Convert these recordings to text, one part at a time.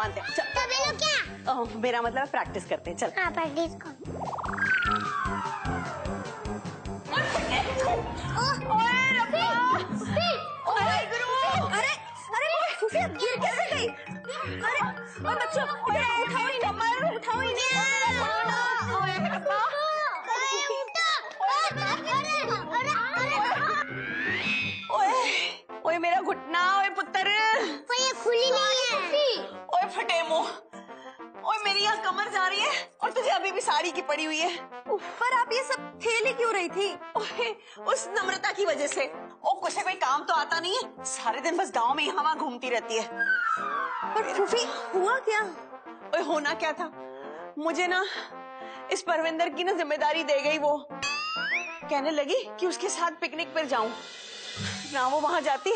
बांधते हैं। चल क्या? ओह, मेरा मतलब प्रैक्टिस करते हैं। चल। हाँ, प्रैक्टिस कर। ओए रब्बा! ओए गुरु! अरे फूफी अब गिर कैसे गई? अरे और बच्चों उठाओ इन्हें, मारो उठाओ इन्हें। ओए रब्बा! ओए मेरा घुटना, ओए पुत्र, ये खुली नहीं है। ओए फटे मुंह, ओए मेरी यहाँ कमर जा रही है और तुझे अभी भी साड़ी की पड़ी हुई है। पर आप ये सब खेल ही क्यों रही थी? ओए उस नम्रता की वजह से। ओ कुछ कोई काम तो आता नहीं है, सारे दिन बस गांव में यहाँ वहाँ घूमती रहती है। पर फूफी हुआ क्या? ओए होना क्या था, मुझे ना इस परविंदर की ना जिम्मेदारी दे गई। वो कहने लगी कि उसके साथ पिकनिक पर जाऊं, ना वो वहां जाती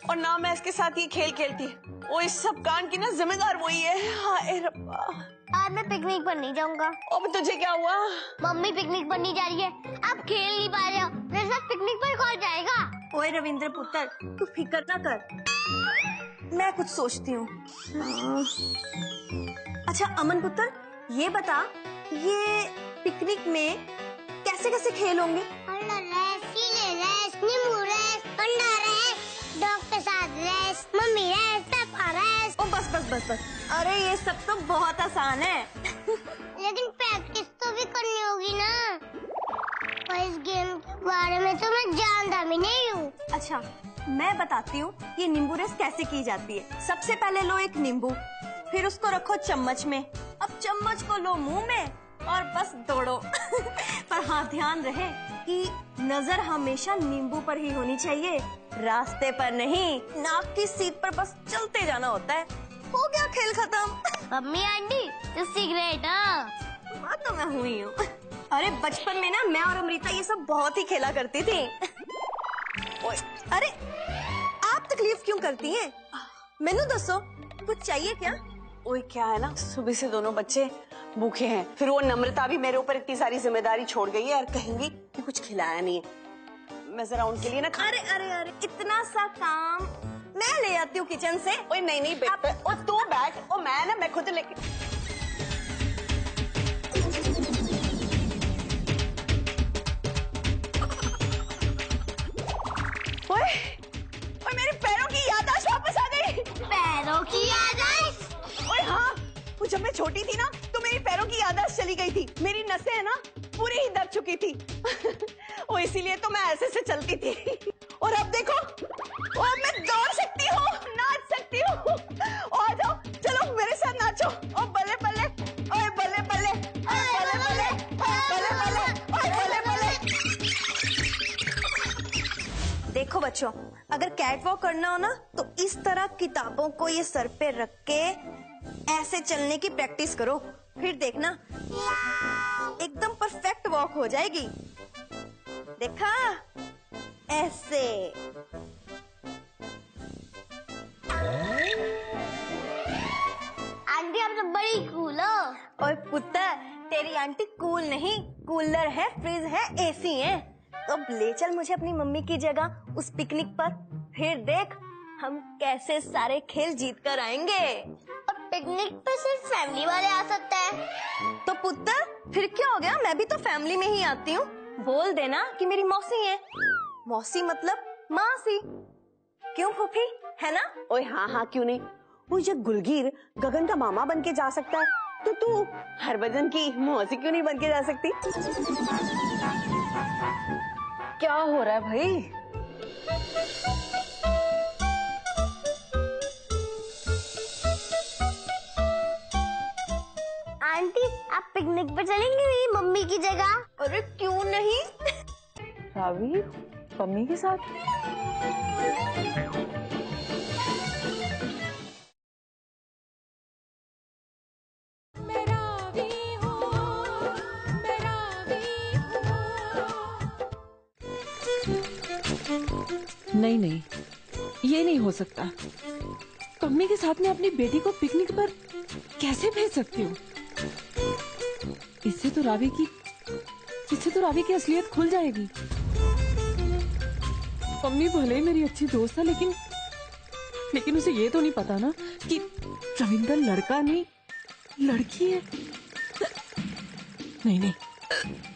और ना मैं इसके साथ ये खेल खेलती। वो इस सब कांड की ना जिम्मेदार वही है। हाय रब्बा! आज मैं पिकनिक पर नहीं जाऊंगा। अब तुझे क्या हुआ? मम्मी पिकनिक पर नहीं जा रही है, आप खेल नहीं पा रहे हो, मेरे साथ पिकनिक पर कौन जाएगा? ओए रविंद्र पुत्र, तू फिक्र ना कर, मैं कुछ सोचती हूँ। अच्छा अमन पुत्र, ये बता, ये पिकनिक में कैसे कैसे खेल होंगे? नींबू रेस, अंडा रेस, डॉग के साथ रेस, मम्मी रेस, पापा रेस। ओ बस। अरे ये सब तो बहुत आसान है। लेकिन प्रैक्टिस तो भी करनी होगी ना। और इस गेम के बारे में तो मैं जानता भी नहीं हूँ। अच्छा मैं बताती हूँ ये नींबू रेस कैसे की जाती है। सबसे पहले लो एक नींबू, फिर उसको रखो चम्मच में, अब चम्मच को लो मुंह में और बस दौड़ो। पर हाँ ध्यान रहे कि नजर हमेशा नींबू पर ही होनी चाहिए, रास्ते पर नहीं। नाक की सीट पर बस चलते जाना होता है। हो गया खेल खत्म। मम्मी आंटी तू सिगरेट हाँ? बात तो मैं हुई हूँ। अरे बचपन में ना मैं और अमृता ये सब बहुत ही खेला करती थी। ओए अरे आप तकलीफ क्यों करती हैं? मैनू दसो कुछ चाहिए क्या? ओए क्या है ना, सुबह से दोनों बच्चे भूखे हैं, फिर वो नम्रता भी मेरे ऊपर इतनी सारी जिम्मेदारी छोड़ गई है और कहेंगी कि कुछ खिलाया नहीं है। मैं जरा उनके लिए ना अरे इतना सा काम मैं ले आती हूँ किचन से। ओए नहीं बेटा, ओ तू बैठ, ओ मैं खुद लेके। ओए मेरे पैरों की याददाश्त वापस आ गई। पैरों की याददाश्त? ओए हाँ, वो जब मैं छोटी थी ना तो मेरी पैरों की याददाश्त चली गई थी। मेरी नसें है ना पूरी ही दब चुकी थी। वो इसीलिए तो मैं ऐसे से चलती थी। और अब देखो, अब मैं दौड़ सकती हूँ, नाच सकती हूँ। आ जाओ, चलो मेरे साथ नाचो। ओ बल्ले बल्ले, ओए बल्ले बल्ले, ओए बल्ले बल्ले, ओए बल्ले बल्ले, ओए बल्ले बल्ले। देखो बच्चों, अगर कैट वॉक करना हो ना तो इस तरह किताबों को ये सर पे रख के ऐसे चलने की प्रैक्टिस करो, फिर देखना एकदम परफेक्ट वॉक हो जाएगी। देखा ऐसे। आंटी आप तो बड़ी कूल हो। ओए पुत्र, तेरी आंटी कूल नहीं, कूलर है, फ्रिज है, एसी है। तो अब ले चल मुझे अपनी मम्मी की जगह उस पिकनिक पर, फिर देख हम कैसे सारे खेल जीत कर आएंगे। और पिकनिक पे सिर्फ फैमिली वाले आ सकते हैं। तो पुत्र फिर क्या हो गया, मैं भी तो फैमिली में ही आती हूँ। बोल देना कि मेरी मौसी है। मौसी मतलब मासी। क्यों फूफी, है ना? ओए हाँ क्यों नहीं। वो जब गुलगीर गगन का मामा बन के जा सकता है तो तू हरभजन की मौसी क्यों नहीं बन के जा सकती? क्या हो रहा है भाई? आंटी आप पिकनिक पर चलेंगे मेरी मम्मी की जगह? अरे क्यों नहीं। रावी मम्मी के साथ? नहीं, ये नहीं हो सकता। मम्मी के साथ में अपनी बेटी को पिकनिक पर कैसे भेज सकती हूँ? इससे तो रावी की असलियत खुल जाएगी। मम्मी भले ही मेरी अच्छी दोस्त है, लेकिन उसे ये तो नहीं पता ना कि रविंदर लड़का नहीं लड़की है। नहीं,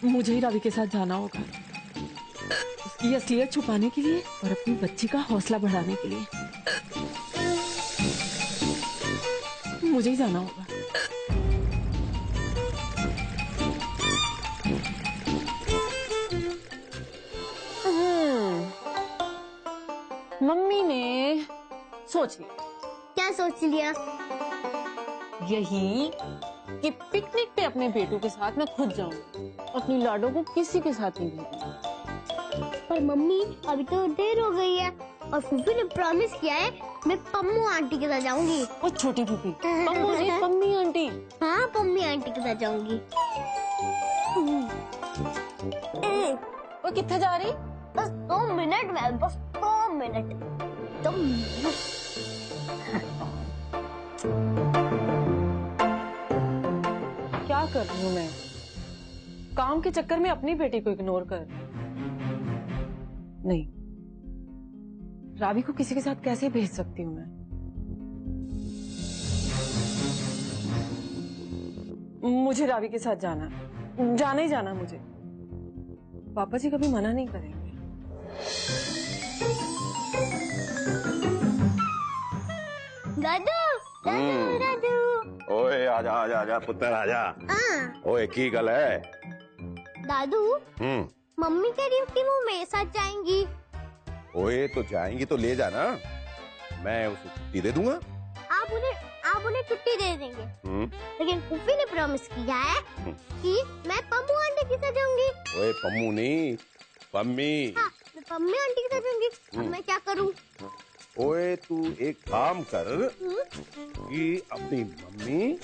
मुझे ही रवि के साथ जाना होगा, उसकी असलियत छुपाने के लिए और अपनी बच्ची का हौसला बढ़ाने के लिए। मुझे ही जाना होगा। मम्मी ने सोच लिया। क्या सोच लिया? यही कि पिकनिक पे अपने बेटों के साथ मैं खुद जाऊंगी, अपनी लाडो को किसी के साथ नहीं भेजूंगी। पर मम्मी अभी तो देर हो गई है और फूफी ने प्रॉमिस किया है मैं पम्मू आंटी के साथ जाऊंगी। वो छोटी फूफी, पम्मू नहीं, पम्मी आंटी। हाँ, पम्मी आंटी के साथ जाऊंगी। वो किथे जा रही? बस 2 मिनट में, बस 2 मिनट। 2 मिनट। क्या कर रही हूँ मैं? काम के चक्कर में अपनी बेटी को इग्नोर कर। नहीं, रावी को किसी के साथ कैसे भेज सकती हूँ मैं? मुझे रावी के साथ जाना ही जाना मुझे। पापा जी कभी मना नहीं करेंगे। दादू, दादू, दादू। ओए आजा आजा आजा पुत्र आजा। हाँ। ओए की गल है? दादू, मम्मी कह रही है कि वो मेरे साथ जाएंगी। ओए तो जाएंगी तो ले जाना, मैं उसे छुट्टी दे दूंगा। आप उन्हें छुट्टी दे देंगे, लेकिन फूफी ने प्रॉमिस किया है कि मैं पम्मू आंटी के साथ जाऊंगी। ओए पम्मू नहीं, पम्मी। हाँ, मैं पम्मी आंटी के साथ जाऊंगी। अब मैं क्या करूं? ओए तू एक काम कर कि अपनी मम्मी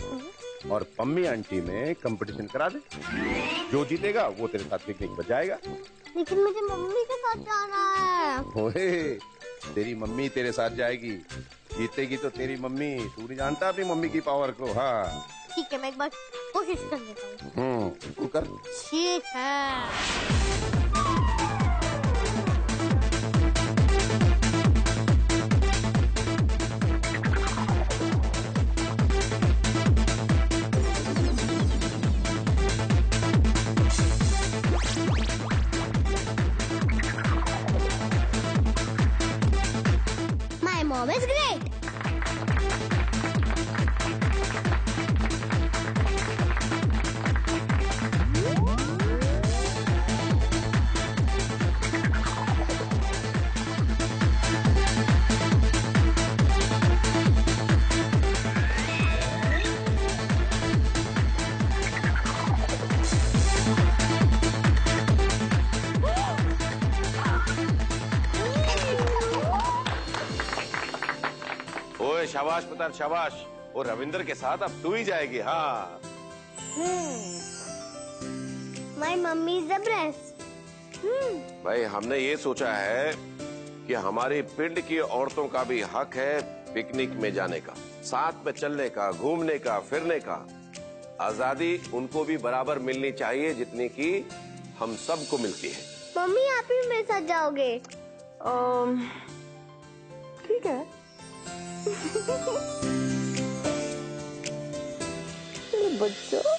और पम्मी आंटी में कंपटीशन करा दे, जो जीतेगा वो तेरे साथ पिकनिक पर जाएगा। लेकिन मुझे मम्मी के साथ जाना है। ओए तेरी मम्मी तेरे साथ जाएगी, जीतेगी तो तेरी मम्मी। तू नहीं जानता अपनी मम्मी की पावर को। हाँ ठीक है, मैं एक बार कोशिश कर लेता हूँ। तू कर। ठीक है। My mom is great. ओए शाबाश पुत्र शाबाश। और रविंदर के साथ अब तू ही जाएगी। हाँ My mummy is the best. भाई, हमने ये सोचा है कि हमारी पिंड की औरतों का भी हक है पिकनिक में जाने का, साथ में चलने का, घूमने का, फिरने का। आजादी उनको भी बराबर मिलनी चाहिए जितनी कि हम सबको मिलती है। मम्मी आप ही मेरे साथ जाओगे? ठीक है। बच्चों